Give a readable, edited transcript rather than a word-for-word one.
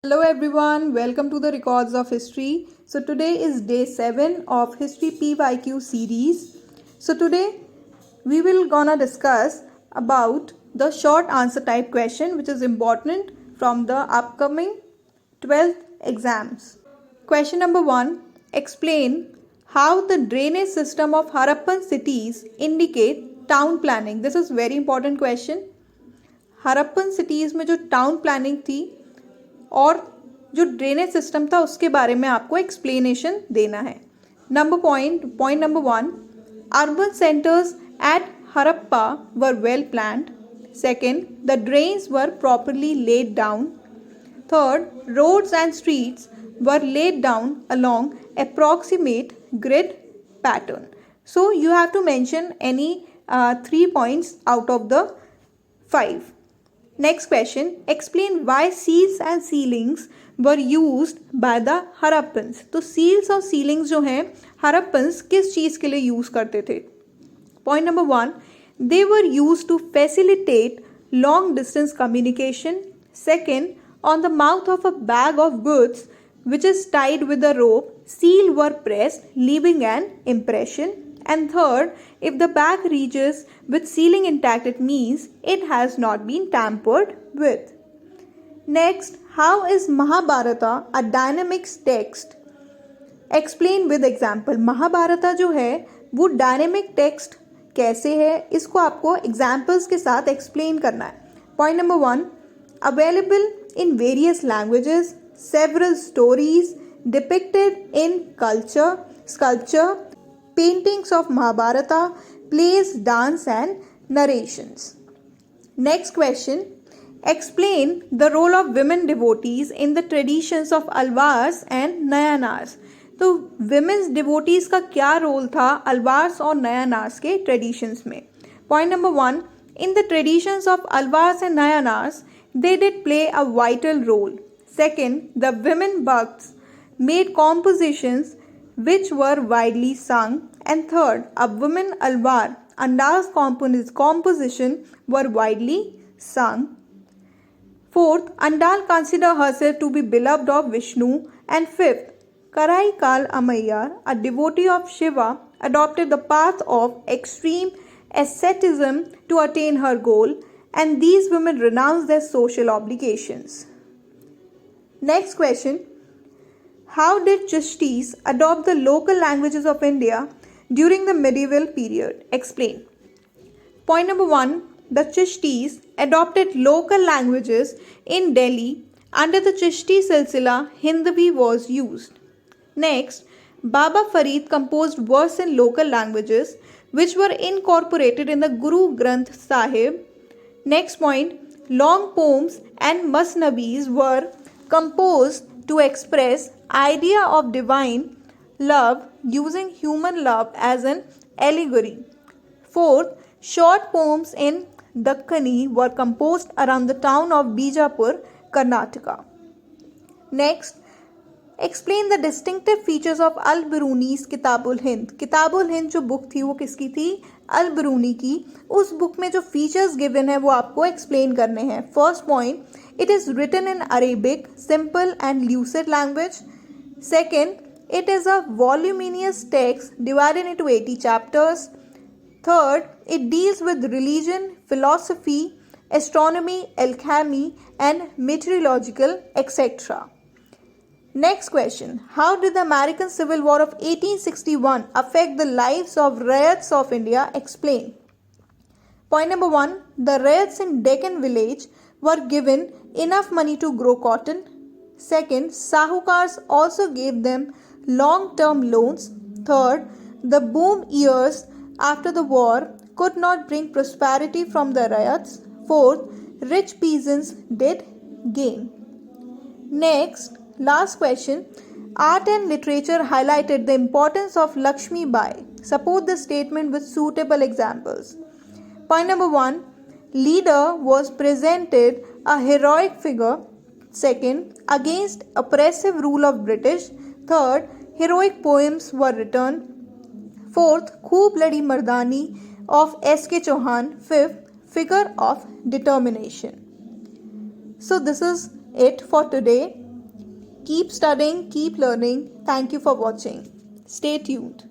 Hello everyone, welcome to the Records of History. So today is day 7 of History PYQ series. So today we will gonna discuss about the short answer type question which is important from the upcoming 12th exams. Question number 1. Explain how the drainage system of Harappan cities indicate town planning. This is very important question. Harappan cities में जो town planning थी और जो drainage system था उसके बारे में आपको एक्सप्लेनेशन देना है. Point number 1. Urban centres at Harappa were well planned. Second, the drains were properly laid down. Third, roads and streets were laid down along approximate grid pattern. So you have to mention any 3 points out of the 5. Next question. Explain why seals and ceilings were used by the Harappans. तो seals और ceilings जो हैं Harappans किस चीज़ के लिए use करते थे? Point number 1. They were used to facilitate long distance communication. Second, on the mouth of a bag of goods which is tied with a rope, seal were pressed, leaving an impression. And third, if the bag reaches with sealing intact, it means it has not been tampered with. Next, how is Mahabharata a dynamic text? Explain with example. Mahabharata जो है वो dynamic text कैसे है इसको आपको examples के साथ explain करना है. Point number 1. Available in various languages, several stories depicted in sculpture, paintings of Mahabharata, plays, dance and narrations. Next question. Explain the role of women devotees in the traditions of Alvars and Nayanars. तो women's devotees का क्या role था Alvars और Nayanars के traditions में? Point number 1. In the traditions of Alvars and Nayanars, they did play a vital role. Second, the women bhakts made compositions which were widely sung. And third, a woman Alvar, Anda's composition were widely sung. Fourth, Andal consider herself to be beloved of Vishnu. And fifth, Karai Kal Ammayar, a devotee of Shiva, adopted the path of extreme asceticism to attain her goal, and these women renounced their social obligations. Next question. How did Chishtis adopt the local languages of India during the medieval period? Explain. Point number 1. The Chishtis adopted local languages in Delhi. Under the Chishti Silsila, Hindvi was used. Next, Baba Farid composed verse in local languages which were incorporated in the Guru Granth Sahib. Next point. Long poems and masnabis were composed to express idea of divine love using human love as an allegory. Fourth, short poems in Dakkani were composed around the town of Bijapur, Karnataka. Next, explain the distinctive features of Al-Biruni's Kitabul Hind. Kitabul Hind जो book थी वो किसकी थी? Al-Biruni की. उस book में जो features given है वो आपको एक्सप्लेन करने हैं. First point, it is written in Arabic, simple and lucid language. Second, it is a voluminous text divided into 80 chapters. Third, it deals with religion, philosophy, astronomy, alchemy and meteorological etc. Next question. How did the American Civil War of 1861 affect the lives of ryots of India? Explain. Point number 1. The ryots in Deccan village were given enough money to grow cotton. Second, Sahukars also gave them long-term loans. Third, the boom years after the war could not bring prosperity from the riots. Fourth, rich peasants did gain. Next, last question. Art and literature highlighted the importance of Lakshmi Bai. Support the statement with suitable examples. Point number 1. Leader was presented a heroic figure. Second, against oppressive rule of British. Third, heroic poems were written. Fourth, Khoob Ladi Mardani of S.K. Chauhan. Fifth, figure of determination. So this is it for today. keep studying, keep learning. Thank you for watching. Stay tuned.